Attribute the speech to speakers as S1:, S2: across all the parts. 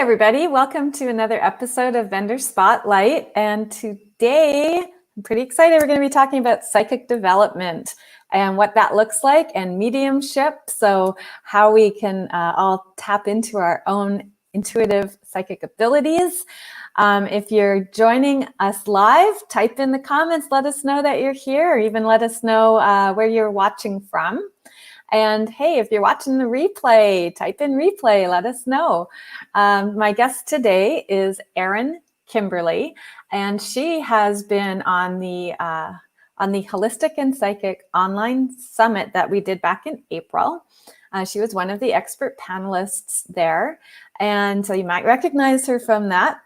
S1: everybody, welcome to another episode of Vendor Spotlight. And today, I'm pretty excited. We're going to be talking about psychic development and what that looks like, and mediumship. So how we can all tap into our own intuitive psychic abilities. If you're joining us live, type in the comments, let us know that you're here, or even let us know where you're watching from. And hey, if you're watching the replay, type in replay, let us know. My guest today is Erin Kimberly, and she has been on the Holistic and Psychic online summit that we did back in April. She was one of the expert panelists there, and so you might recognize her from that.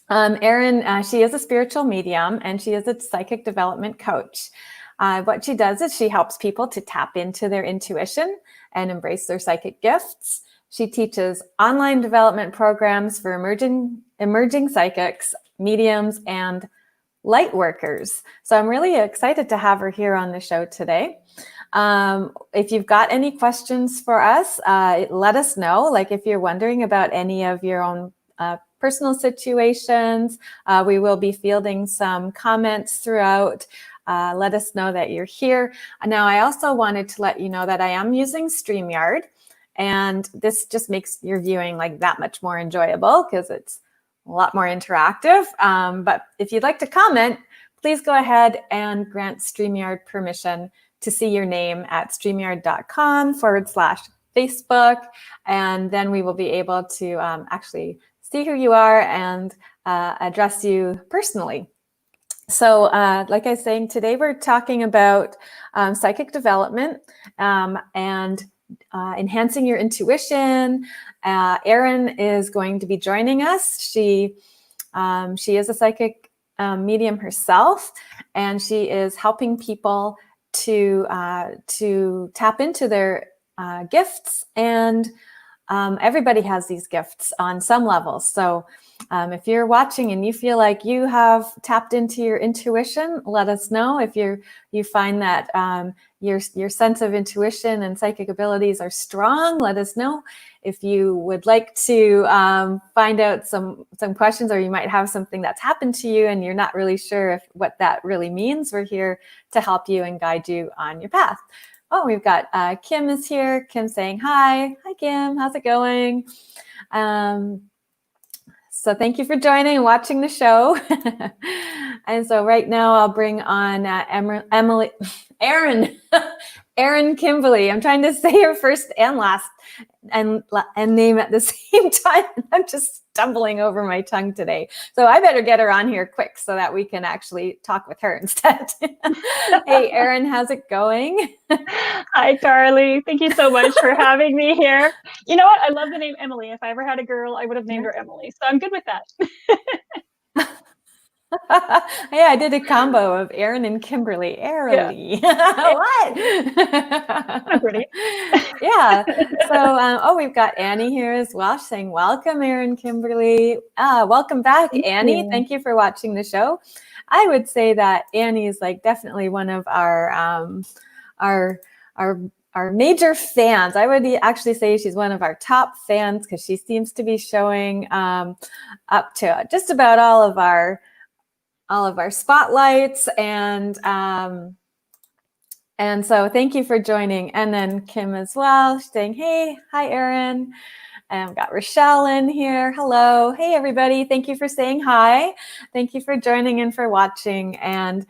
S1: Erin, she is a spiritual medium, and she is a psychic development coach. What she does is she helps people to tap into their intuition and embrace their psychic gifts. She teaches online development programs for emerging psychics, mediums, and light workers. So I'm really excited to have her here on the show today. If you've got any questions for us, let us know. Like if you're wondering about any of your own personal situations, we will be fielding some comments throughout. Let us know that you're here. Now, I also wanted to let you know that I am using StreamYard, and this just makes your viewing like that much more enjoyable because it's a lot more interactive. But if you'd like to comment, please go ahead and grant StreamYard permission to see your name at streamyard.com/Facebook, and then we will be able to actually see who you are and address you personally. So like I was saying, today we're talking about psychic development and enhancing your intuition. Erin is going to be joining us. She is a psychic medium herself, and she is helping people to tap into their gifts. And everybody has these gifts on some levels. So if you're watching and you feel like you have tapped into your intuition, let us know. If you find that your sense of intuition and psychic abilities are strong, let us know. If you would like to find out some questions, or you might have something that's happened to you and you're not really sure what that really means, we're here to help you and guide you on your path. Oh, we've got Kim is here. Kim saying hi. Hi, Kim. How's it going? So thank you for joining and watching the show. And so right now I'll bring on Erin Kimberly. I'm trying to say her first and last and name at the same time. I'm just stumbling over my tongue today. So I better get her on here quick so that we can actually talk with her instead. Hey, Erin, how's it going?
S2: Hi, Carly. Thank you so much for having me here. You know what? I love the name Emily. If I ever had a girl, I would have named her Emily. So I'm good with that.
S1: Yeah, I did a combo of Erin and Kimberly. Early. Yeah. What?
S2: I'm pretty.
S1: Yeah. So, we've got Annie here as well. She's saying, welcome, Erin, Kimberly. Welcome back, Annie. Thank you for watching the show. I would say that Annie is like definitely one of our major fans. I would actually say she's one of our top fans because she seems to be showing up to just about all of our spotlights, and so thank you for joining. And then Kim as well, saying, hey, hi, Erin. And we've got Rochelle in here. Hello. Hey, everybody. Thank you for saying hi. Thank you for joining and for watching. And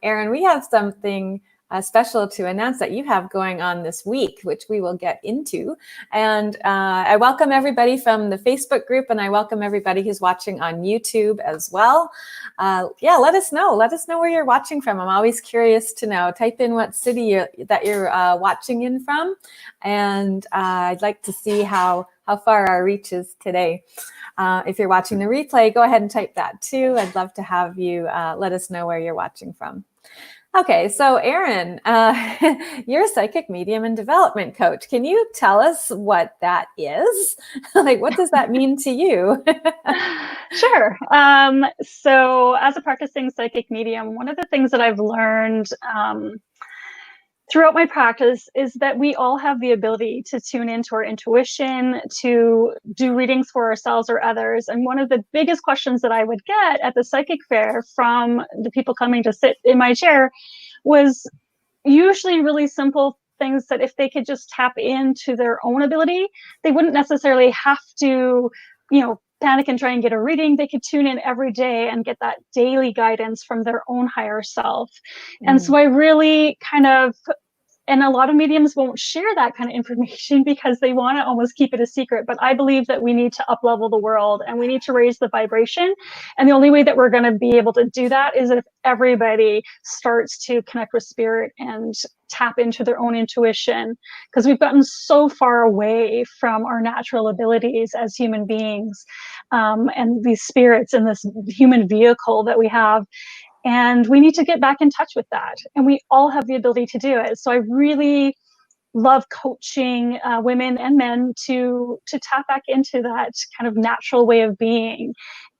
S1: Erin, we have something special to announce that you have going on this week, which we will get into. And I welcome everybody from the Facebook group, and I welcome everybody who's watching on YouTube as well. Yeah, let us know. Let us know where you're watching from. I'm always curious to know. Type in what city that you're watching in from, and I'd like to see how far our reach is today. If you're watching the replay, go ahead and type that too. I'd love to have you let us know where you're watching from. Okay, so Erin, you're a psychic medium and development coach. Can you tell us what that is? Like, what does that mean to you?
S2: Sure. So as a practicing psychic medium, one of the things that I've learned throughout my practice is that we all have the ability to tune into our intuition, to do readings for ourselves or others. And one of the biggest questions that I would get at the psychic fair from the people coming to sit in my chair was usually really simple things that if they could just tap into their own ability, they wouldn't necessarily have to, panic and try and get a reading. They could tune in every day and get that daily guidance from their own higher self. And so I really and a lot of mediums won't share that kind of information because they want to almost keep it a secret. But I believe that we need to up-level the world and we need to raise the vibration. And the only way that we're going to be able to do that is if everybody starts to connect with spirit and tap into their own intuition, because we've gotten so far away from our natural abilities as human beings, and these spirits in this human vehicle that we have. And we need to get back in touch with that. And we all have the ability to do it. So I really love coaching women and men to tap back into that kind of natural way of being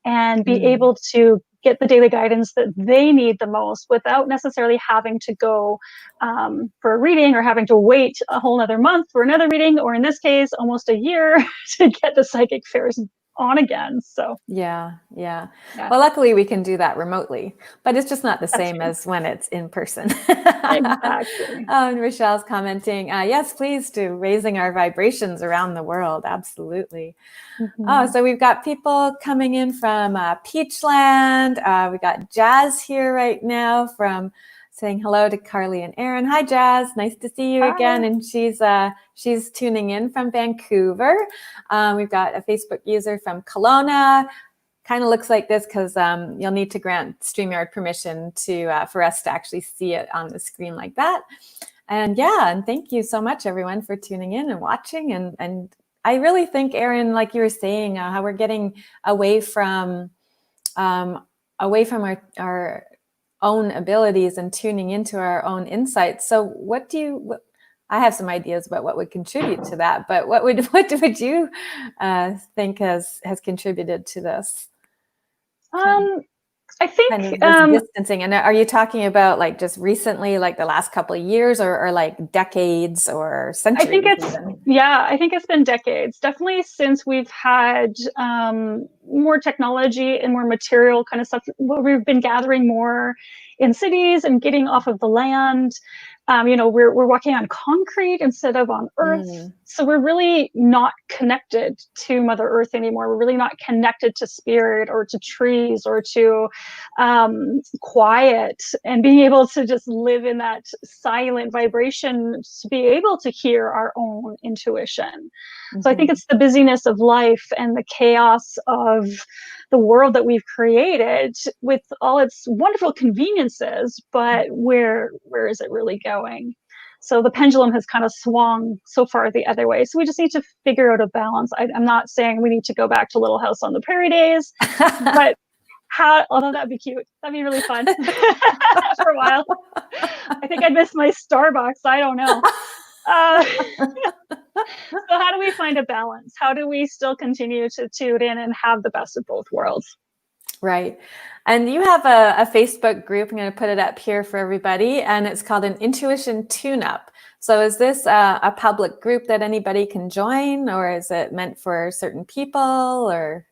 S2: and be able to get the daily guidance that they need the most without necessarily having to go for a reading or having to wait a whole nother month for another reading, or in this case, almost a year to get the psychic fairs on again. So
S1: yeah. Well, luckily we can do that remotely, but it's just not the same as when it's in person.
S2: Exactly.
S1: Rochelle's commenting, yes, please do, raising our vibrations around the world. Absolutely. So we've got people coming in from Peachland. We got Jazz here right now from saying hello to Carly and Erin. Hi, Jazz. Nice to see you again. And she's tuning in from Vancouver. We've got a Facebook user from Kelowna. Kind of looks like this because you'll need to grant StreamYard permission for us to actually see it on the screen like that. And and thank you so much, everyone, for tuning in and watching. And I really think, Erin, like you were saying, how we're getting away from our own abilities and tuning into our own insights. So I have some ideas about what would contribute to that, but what would you think has contributed to this?
S2: I think
S1: kind of this distancing. And are you talking about like just recently, like the last couple of years, or like decades or centuries?
S2: I think it's been decades. Definitely since we've had more technology and more material kind of stuff. We've been gathering more in cities and getting off of the land. We're walking on concrete instead of on earth. So we're really not connected to Mother Earth anymore. We're really not connected to spirit or to trees or to quiet, and being able to just live in that silent vibration to be able to hear our own intuition. So I think it's the busyness of life and the chaos of the world that we've created with all its wonderful conveniences, but where is it really going? So the pendulum has kind of swung so far the other way. So we just need to figure out a balance. I'm not saying we need to go back to Little House on the Prairie days, but although that'd be cute. That'd be really fun for a while. I think I'd miss my Starbucks. I don't know. So how do we find a balance? How do we still continue to tune in and have the best of both worlds?
S1: Right. And you have a Facebook group. I'm going to put it up here for everybody. And it's called an Intuition Tuneup. So is this a public group that anybody can join, or is it meant for certain people, or?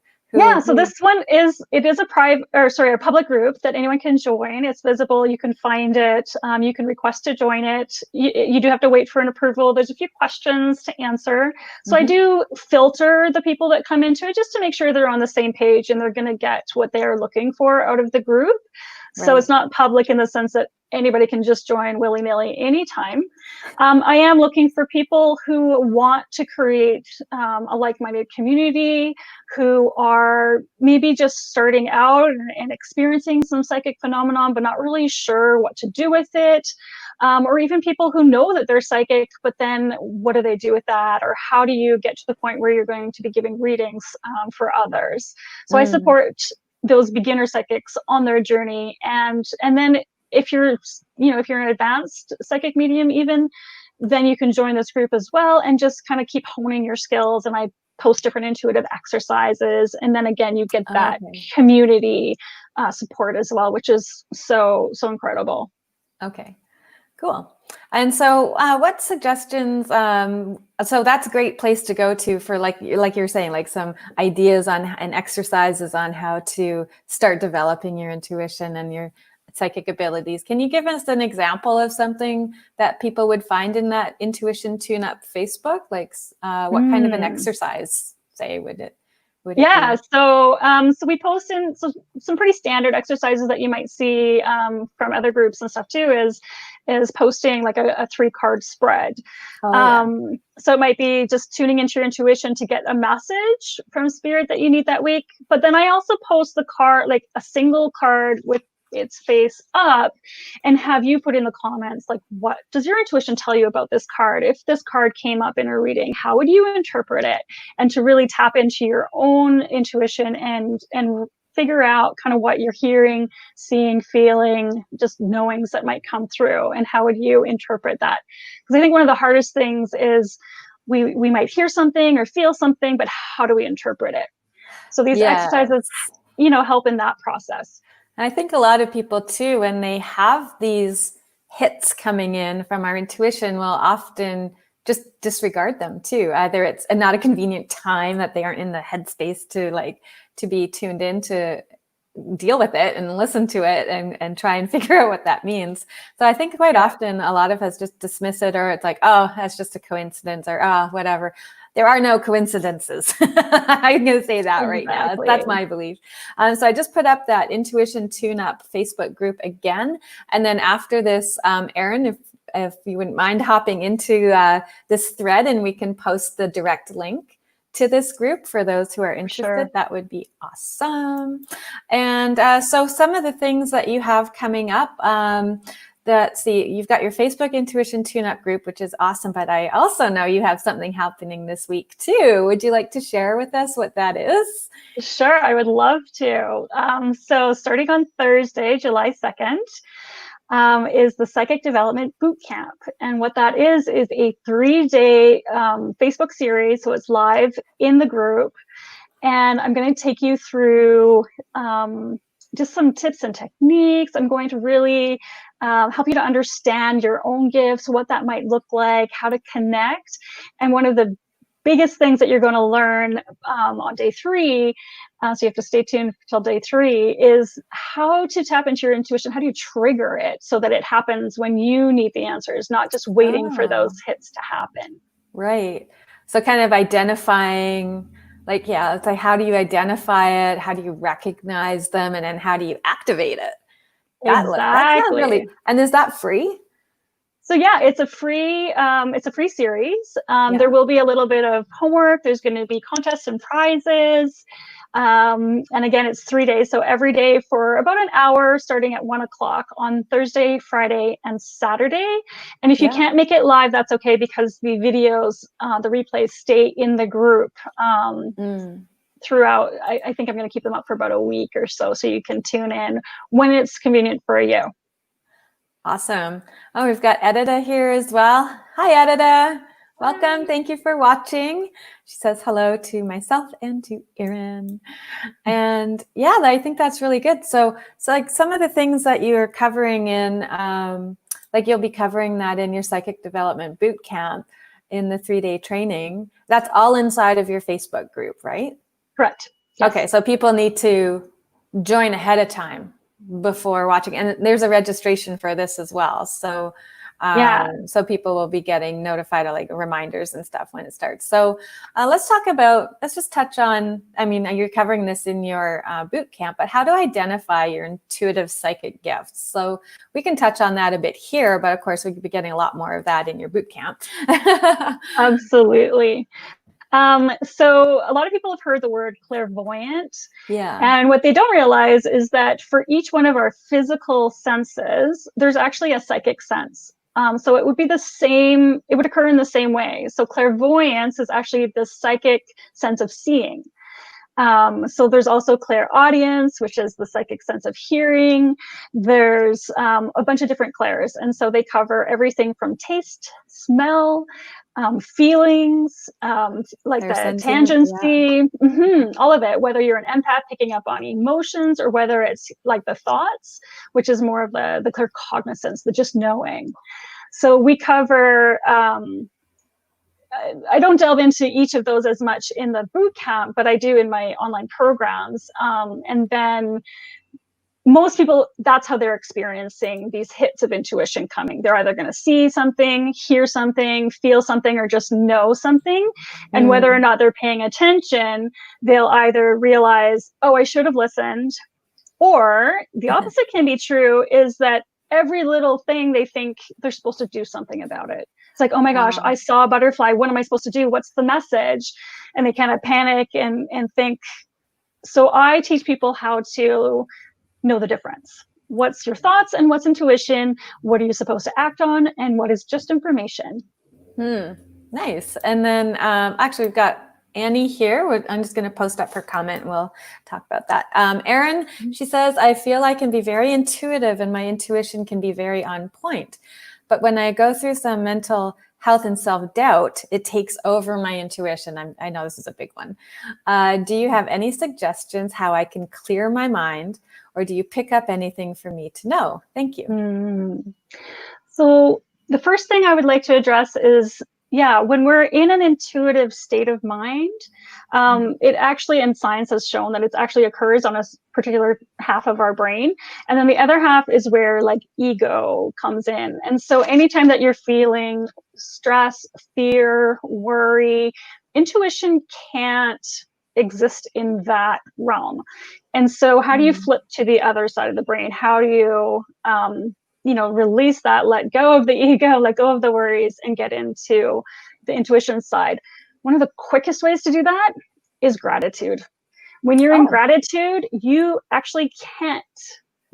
S2: So this one is a public group that anyone can join. It's visible. You can find it. You can request to join it. You do have to wait for an approval. There's a few questions to answer. So I do filter the people that come into it just to make sure they're on the same page and they're going to get what they're looking for out of the group. Right. So it's not public in the sense that anybody can just join willy-nilly anytime. I am looking for people who want to create a like-minded community, who are maybe just starting out and experiencing some psychic phenomenon, but not really sure what to do with it. Or even people who know that they're psychic, but then what do they do with that? Or how do you get to the point where you're going to be giving readings for others? So I support those beginner psychics on their journey. And then if you're an advanced psychic medium even, then you can join this group as well and just kind of keep honing your skills. And I post different intuitive exercises. And then again, you get that community support as well, which is so incredible.
S1: Okay. Cool. And so what suggestions, so that's a great place to go to for like you're saying, like some ideas on and exercises on how to start developing your intuition and your psychic abilities. Can you give us an example of something that people would find in that Intuition Tune-Up Facebook? Like what kind of an exercise, say, would it
S2: Yeah,
S1: be?
S2: so we post in some pretty standard exercises that you might see from other groups and stuff too, is posting like a 3-card spread.
S1: Oh, yeah.
S2: So it might be just tuning into your intuition to get a message from spirit that you need that week. But then I also post the card, like a single card with its face up, and have you put in the comments, like, what does your intuition tell you about this card? If this card came up in a reading, how would you interpret it? And to really tap into your own intuition and figure out kind of what you're hearing, seeing, feeling, just knowings that might come through, and how would you interpret that? Because I think one of the hardest things is we might hear something or feel something, but how do we interpret it? So these exercises, help in that process.
S1: I think a lot of people too, when they have these hits coming in from our intuition, will often just disregard them too. Either it's not a convenient time that they aren't in the headspace to be tuned in to deal with it and listen to it and try and figure out what that means. So I think quite often a lot of us just dismiss it, or it's like, oh, that's just a coincidence, or whatever. There are no coincidences. I'm going to say that right now. That's my belief. So I just put up that Intuition Tune-Up Facebook group again. And then after this, Erin, if you wouldn't mind hopping into this thread, and we can post the direct link to this group for those who are interested, sure. That would be awesome. And so some of the things that you have coming up, you've got your Facebook Intuition Tune-Up group, which is awesome, but I also know you have something happening this week too. Would you like to share with us what that is?
S2: Sure, I would love to. So starting on Thursday, July 2nd, is the Psychic Development Bootcamp. And what that is a 3-day Facebook series. So it's live in the group. And I'm going to take you through just some tips and techniques. I'm going to really help you to understand your own gifts, what that might look like, how to connect. And one of the biggest things that you're going to learn on day 3, so you have to stay tuned till day 3, is how to tap into your intuition. How do you trigger it so that it happens when you need the answers, not just waiting for those hits to happen? Right.
S1: So kind of identifying, it's like, how do you identify it? How do you recognize them? And then how do you activate it?
S2: Exactly. That's really,
S1: and is that free?
S2: So yeah, it's a free series. There will be a little bit of homework. There's going to be contests and prizes. And again, it's 3 days. So every day for about an hour, starting at 1:00 on Thursday, Friday, and Saturday. And if you can't make it live, that's okay, because the videos, the replays stay in the group throughout. I think I'm going to keep them up for about a week or so you can tune in when it's convenient for you.
S1: Awesome. Oh, we've got Edita here as well. Hi, Edita. Welcome. Thank you for watching. She says hello to myself and to Erin. And yeah, I think that's really good. So like some of the things that you're covering in, you'll be covering that in your Psychic Development Bootcamp in the 3-day training. That's all inside of your Facebook group, right?
S2: Correct. Yes.
S1: Okay, so people need to join ahead of time before watching, and there's a registration for this as well, so so people will be getting notified of reminders and stuff when it starts. So let's just touch on, you're covering this in your boot camp, but how to identify your intuitive psychic gifts. So we can touch on that a bit here, but of course we could be getting a lot more of that in your boot camp.
S2: Absolutely. So a lot of people have heard the word clairvoyant.
S1: Yeah.
S2: And what they don't realize is that for each one of our physical senses, there's actually a psychic sense. So it would be it would occur in the same way. So clairvoyance is actually the psychic sense of seeing. So there's also clairaudience, which is the psychic sense of hearing. There's a bunch of different clairs. And so they cover everything from taste, smell, feelings, like the tangency, all of it, whether you're an empath picking up on emotions or whether it's like the thoughts, which is more of the claircognizance, the just knowing. So we cover, I don't delve into each of those as much in the boot camp, but I do in my online programs. And then most people, that's how they're experiencing these hits of intuition coming. They're either going to see something, hear something, feel something, or just know something. And whether or not they're paying attention, they'll either realize, oh, I should have listened. Or the opposite can be true, is that every little thing they think they're supposed to do something about it. It's like, oh my gosh, I saw a butterfly. What am I supposed to do? What's the message? And they kind of panic and think. So I teach people how to know the difference. What's your thoughts and what's intuition? What are you supposed to act on? And what is just information?
S1: Nice. And then actually we've got Annie here. I'm just going to post up her comment and we'll talk about that. Erin, she says, I feel I can be very intuitive and my intuition can be very on point. But when I go through some mental health and self-doubt, it takes over my intuition. I know this is a big one. Do you have any suggestions how I can clear my mind, or do you pick up anything for me to know? Thank you.
S2: So the first thing I would like to address is, when we're in an intuitive state of mind, it actually, and science has shown that it actually occurs on a particular half of our brain. And then the other half is where like ego comes in. And so anytime that you're feeling stress, fear, worry, intuition can't exist in that realm. And so how do you flip to the other side of the brain? How do you, release that, let go of the ego, let go of the worries, and get into the intuition side? One of the quickest ways to do that is gratitude. When you're in gratitude, you actually can't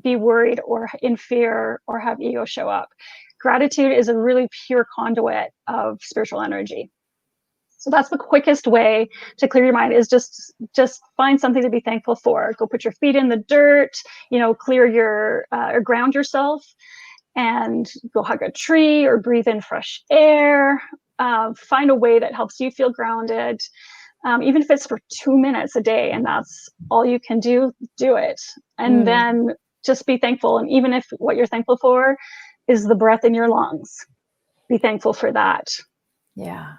S2: be worried or in fear or have ego show up. Gratitude is a really pure conduit of spiritual energy. So that's the quickest way to clear your mind, is just find something to be thankful for. Go put your feet in the dirt, clear your, or ground yourself, and go hug a tree or breathe in fresh air. Find a way that helps you feel grounded. Even if it's for 2 minutes a day and that's all you can do it. And then just be thankful. And even if what you're thankful for is the breath in your lungs, be thankful for that.
S1: Yeah.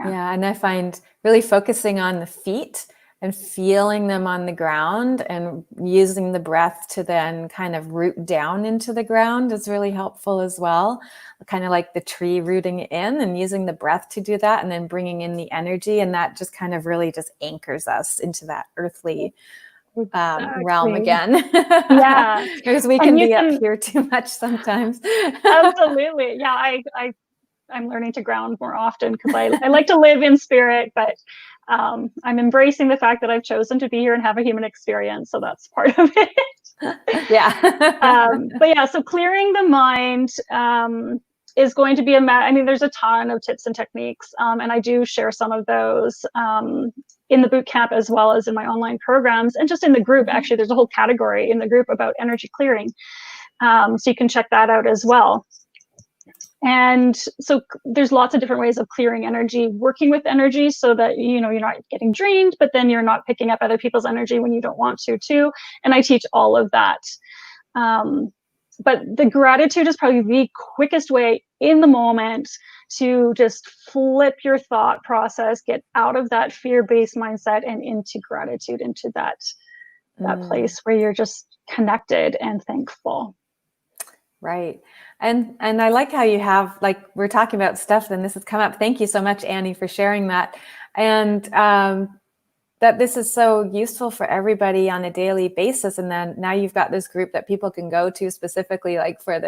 S1: And I find really focusing on the feet and feeling them on the ground and using the breath to then kind of root down into the ground is really helpful as well. Kind of like the tree rooting in, and using the breath to do that, and then bringing in the energy. And that just kind of really just anchors us into that earthly realm again.
S2: Yeah.
S1: Because we can be up here too much sometimes.
S2: Absolutely. Yeah. I'm learning to ground more often because I like to live in spirit, but I'm embracing the fact that I've chosen to be here and have a human experience. So that's part of it. But yeah, so clearing the mind is going to be there's a ton of tips and techniques, and I do share some of those in the boot camp as well as in my online programs, and just in the group. Actually, there's a whole category in the group about energy clearing, so you can check that out as well. And so there's lots of different ways of clearing energy, working with energy so that, you're not getting drained, but then you're not picking up other people's energy when you don't want to too. And I teach all of that. But the gratitude is probably the quickest way in the moment to just flip your thought process, get out of that fear-based mindset and into gratitude, into that place where you're just connected and thankful.
S1: Right. And I like how you have, like, we're talking about stuff, and this has come up. Thank you so much, Annie, for sharing that. And that this is so useful for everybody on a daily basis. And then now you've got this group that people can go to specifically like for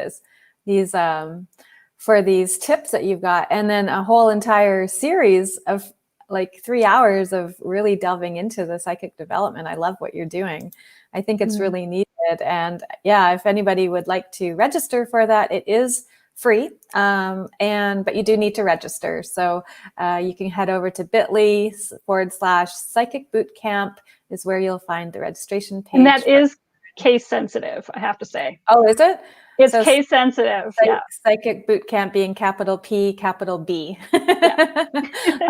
S1: these tips that you've got. And then a whole entire series of like 3 hours of really delving into the psychic development. I love what you're doing. I think it's really needed. And yeah, if anybody would like to register for that, it is free. But you do need to register. So you can head over to bit.ly/psychic bootcamp is where you'll find the registration page.
S2: And that is case sensitive, I have to say.
S1: Oh, is it?
S2: It's
S1: So
S2: case sensitive. Yeah.
S1: Psychic Bootcamp being capital P, capital B.
S2: Yeah.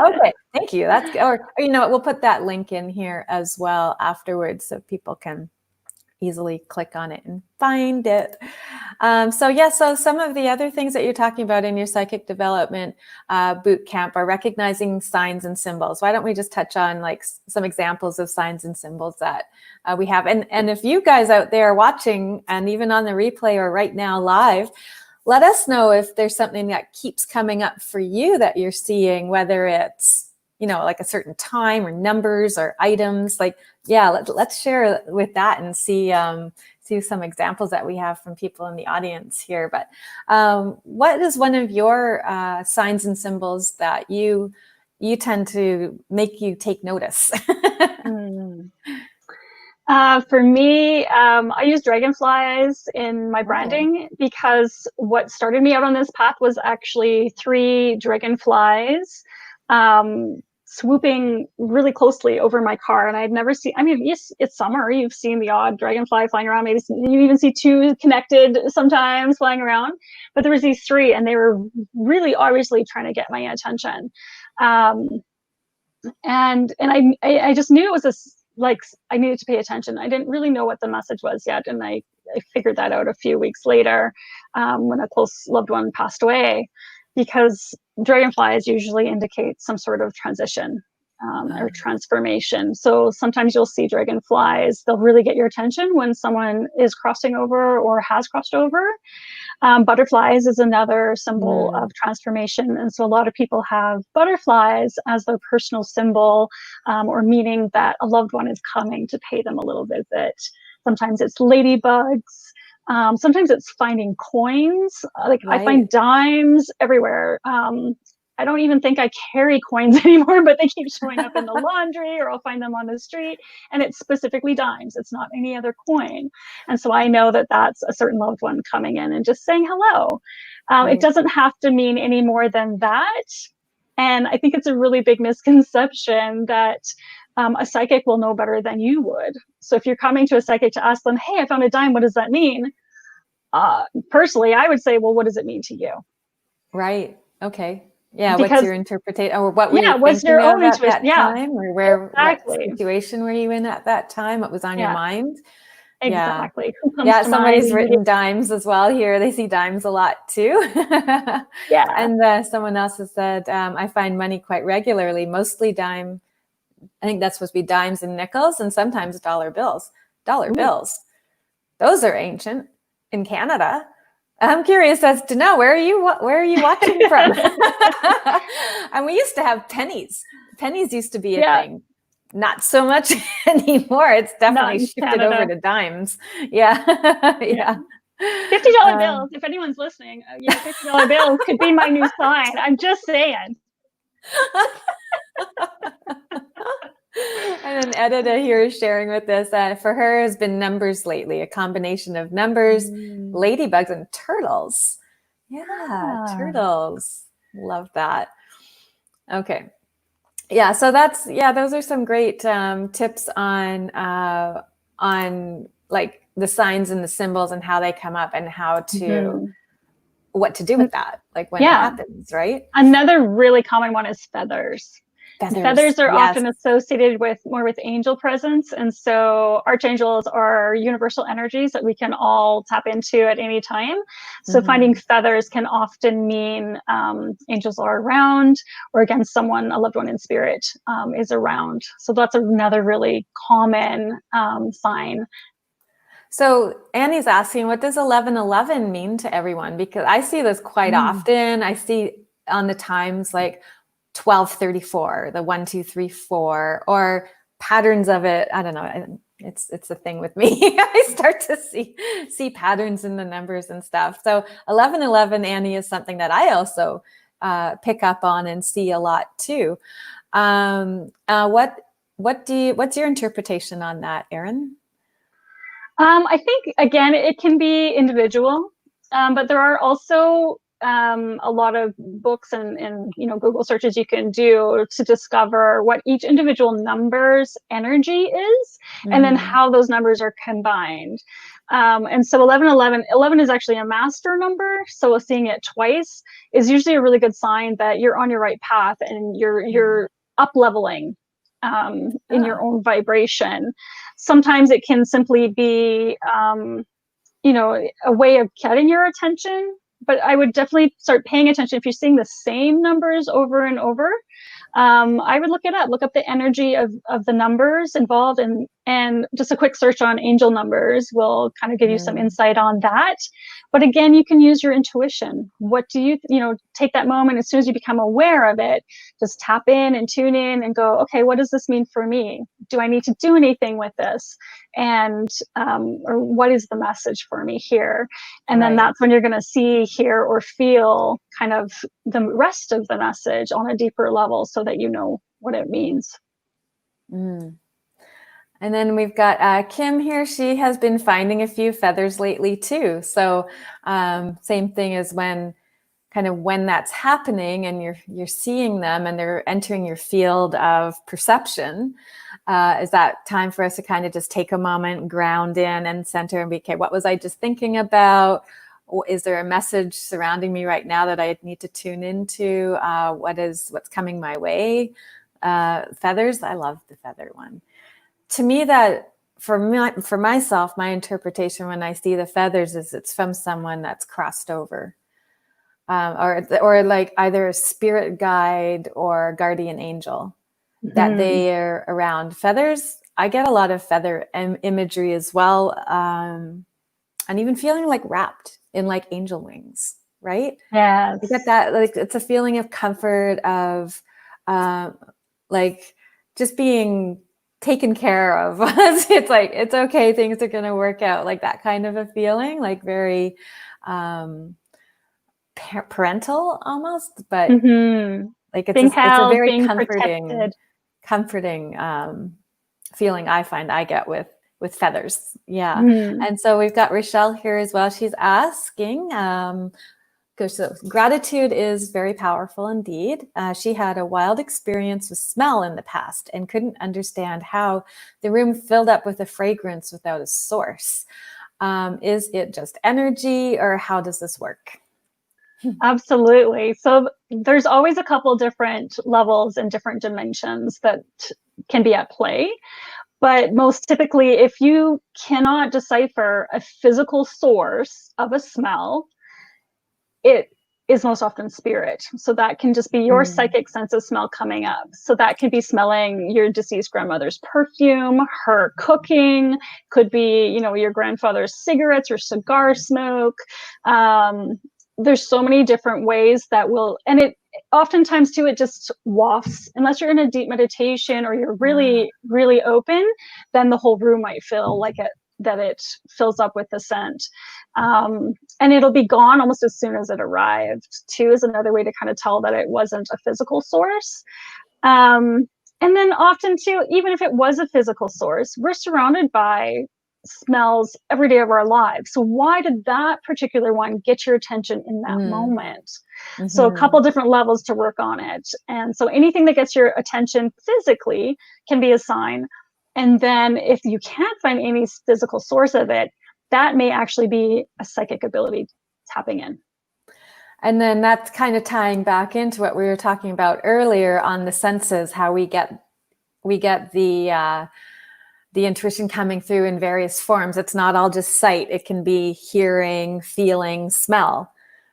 S1: Okay, thank you. That's, or you know what, we'll put that link in here as well afterwards so people can easily click on it and find it. So some of the other things that you're talking about in your psychic development boot camp are recognizing signs and symbols. Why don't we just touch on like some examples of signs and symbols that we have? And if you guys out there watching and even on the replay or right now live, let us know if there's something that keeps coming up for you that you're seeing, whether it's, you know, like a certain time or numbers or items. Like, yeah, let's share with that and see some examples that we have from people in the audience here. But what is one of your signs and symbols that you tend to make you take notice?
S2: For me, I use dragonflies in my branding because what started me out on this path was actually 3 dragonflies swooping really closely over my car. And I'd never seen, I mean, yes, it's summer. You've seen the odd dragonfly flying around. Maybe you even see 2 connected sometimes flying around. But there was these 3 and they were really obviously trying to get my attention. And I just knew it was like I needed to pay attention. I didn't really know what the message was yet. And I figured that out a few weeks later when a close loved one passed away, because dragonflies usually indicate some sort of transition or transformation. So sometimes you'll see dragonflies. They'll really get your attention when someone is crossing over or has crossed over. Butterflies is another symbol of transformation. And so a lot of people have butterflies as their personal symbol or meaning that a loved one is coming to pay them a little visit. Sometimes it's ladybugs. Sometimes it's finding coins. I find dimes everywhere. I don't even think I carry coins anymore, but they keep showing up in the laundry, or I'll find them on the street, and it's specifically dimes. It's not any other coin. And so I know that that's a certain loved one coming in and just saying hello. It doesn't have to mean any more than that. And I think it's a really big misconception that a psychic will know better than you would. So if you're coming to a psychic to ask them, hey, I found a dime, what does that mean? Personally, I would say, well, what does it mean to you?
S1: Right. Okay. Yeah. Because, what's your interpretation, or what were you
S2: what's
S1: thinking
S2: your own
S1: of at
S2: intuition?
S1: that time, or where,
S2: exactly.
S1: what situation were you in at that time? What was on your mind?
S2: Exactly.
S1: Yeah. Somebody's written dimes as well here. They see dimes a lot too.
S2: Yeah.
S1: And someone else has said, I find money quite regularly, mostly dime. I think that's supposed to be dimes and nickels, and sometimes dollar bills. Bills. Those are ancient in Canada. I'm curious as to know, where are you watching from? And we used to have pennies. Pennies used to be a thing. Not so much anymore. It's definitely shifted over to dimes. Yeah. Yeah.
S2: $50 bills. If anyone's listening, $50 bills could be my new sign. I'm just saying.
S1: And an editor here is sharing with us that for her has been numbers lately, a combination of numbers, ladybugs, and turtles. Yeah, turtles. Love that. Okay. Yeah, so those are some great tips on like the signs and the symbols and how they come up and how to what to do with that, like when it happens, right?
S2: Another really common one is feathers. Feathers are often associated with angel presence. And so archangels are universal energies that we can all tap into at any time. So finding feathers can often mean angels are around, or again, a loved one in spirit is around. So that's another really common sign. So
S1: Annie's asking, what does 1111 mean to everyone? Because I see this quite often. I see on the times like 1234, the 1234, or patterns of it. I don't know. It's a thing with me. I start to see patterns in the numbers and stuff. So 1111, Annie, is something that I also pick up on and see a lot too. What's your interpretation on that, Erin?
S2: I think again, it can be individual, but there are also a lot of books and Google searches you can do to discover what each individual number's energy is, and then how those numbers are combined. And so 11 is actually a master number. So seeing it twice is usually a really good sign that you're on your right path and you're up leveling in your own vibration. Sometimes it can simply be a way of getting your attention, but I would definitely start paying attention if you're seeing the same numbers over and over. I would look up the energy of the numbers involved, and just a quick search on angel numbers will kind of give you some insight on that. But again, you can use your intuition. What do you take that moment as soon as you become aware of it, just tap in and tune in and go, okay, what does this mean for me? Do I need to do anything with this? And or what is the message for me here? And then that's when you're going to see, hear, or feel kind of the rest of the message on a deeper level, so that you know what it means.
S1: And then we've got Kim here. She has been finding a few feathers lately too. So same thing as when that's happening and you're seeing them and they're entering your field of perception. Is that time for us to kind of just take a moment, ground in and center and be, okay, what was I just thinking about? Is there a message surrounding me right now that I need to tune into? What's coming my way? Feathers. I love the feather one. To me, that for myself, my interpretation when I see the feathers is it's from someone that's crossed over, or like either a spirit guide or guardian angel that they are around. Feathers, I get a lot of feather imagery as well, and even feeling like wrapped in like angel wings, right?
S2: Yes.
S1: You get that, like it's a feeling of comfort, of like just being taken care of. It's like, it's okay, things are going to work out, like that kind of a feeling, like very parental almost, but like it's a very comforting feeling I find I get with feathers. Yeah. And so we've got Rochelle here as well. She's asking, so gratitude is very powerful indeed. She had a wild experience with smell in the past and couldn't understand how the room filled up with a fragrance without a source. Is it just energy, or how does this work?
S2: Absolutely. So there's always a couple different levels and different dimensions that can be at play. But most typically, if you cannot decipher a physical source of a smell, it is most often spirit. So that can just be your psychic sense of smell coming up. So that can be smelling your deceased grandmother's perfume, her cooking, could be, your grandfather's cigarettes or cigar smoke. There's so many different ways that and it oftentimes too, it just wafts, unless you're in a deep meditation or you're really, really open, then the whole room might feel like that it fills up with the scent. And it'll be gone almost as soon as it arrived too, is another way to kind of tell that it wasn't a physical source. And then often too, even if it was a physical source, we're surrounded by smells every day of our lives. So why did that particular one get your attention in that moment? So a couple different levels to work on it. And so anything that gets your attention physically can be a sign. And then if you can't find any physical source of it, that may actually be a psychic ability tapping in.
S1: And then that's kind of tying back into what we were talking about earlier on the senses, how we get the intuition coming through in various forms. It's not all just sight. It can be hearing, feeling, smell,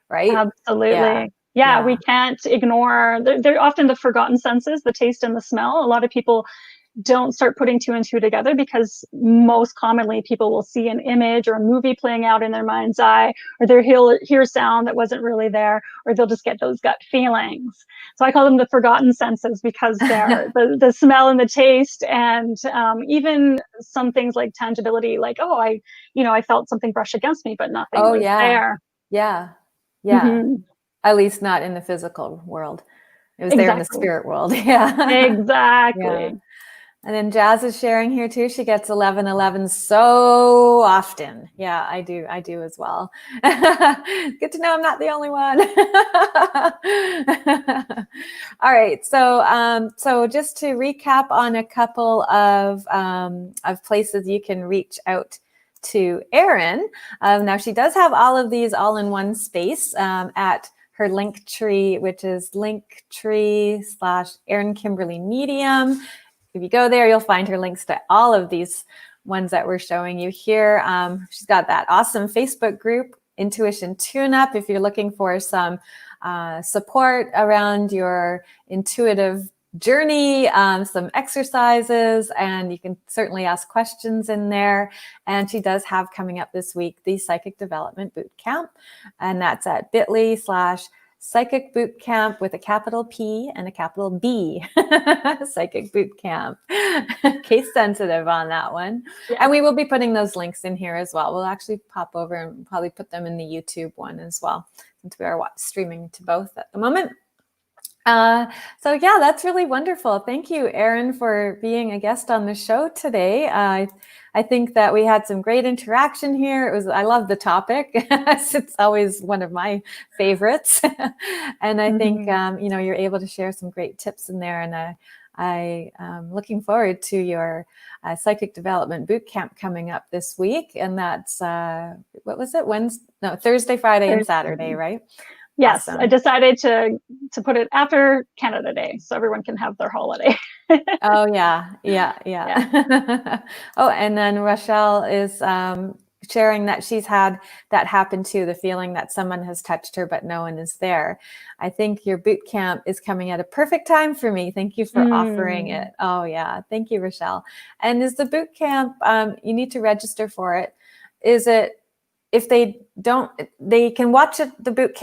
S1: right?
S2: Absolutely. Yeah. We can't ignore, they're often the forgotten senses, the taste and the smell. A lot of people don't start putting two and two together, because most commonly people will see an image or a movie playing out in their mind's eye, or they'll hear sound that wasn't really there, or they'll just get those gut feelings. So I call them the forgotten senses, because they're the smell and the taste, and even some things like tangibility, like, I felt something brush against me, but nothing was there.
S1: Yeah. At least not in the physical world. It was there in the spirit world. Yeah.
S2: Exactly.
S1: And then Jazz is sharing here too. She gets 11:11 so often. Yeah, I do as well. Good to know I'm not the only one. All right. So just to recap on a couple of places you can reach out to Erin. Now she does have all of these all in one space at her link tree, which is linktree/Erin Kimberly Medium. If you go there, you'll find her links to all of these ones that we're showing you here. She's got that awesome Facebook group, Intuition Tuneup, if you're looking for some support around your intuitive journey, some exercises, and you can certainly ask questions in there. And she does have coming up this week the Psychic Development Boot Camp, and that's at bit.ly/Psychic Boot Camp with a capital P and a capital B. Psychic Boot Camp. Case sensitive on that one. Yeah. And we will be putting those links in here as well. We'll actually pop over and probably put them in the YouTube one as well, since we are streaming to both at the moment. So yeah, that's really wonderful. Thank you, Erin, for being a guest on the show today. I think that we had some great interaction here. I love the topic. It's always one of my favorites. And I think, you're able to share some great tips in there. And I am looking forward to your Psychic Development Bootcamp coming up this week. And that's, what was it? Thursday, Friday, and Saturday, right?
S2: Yes,
S1: awesome.
S2: I decided to put it after Canada Day so everyone can have their holiday.
S1: Oh, yeah. Oh, and then Rochelle is sharing that she's had that happen too, the feeling that someone has touched her, but no one is there. I think your boot camp is coming at a perfect time for me. Thank you for offering it. Oh, yeah. Thank you, Rochelle. And is the boot camp, you need to register for it. Is it, if they don't, they can watch it, the boot camp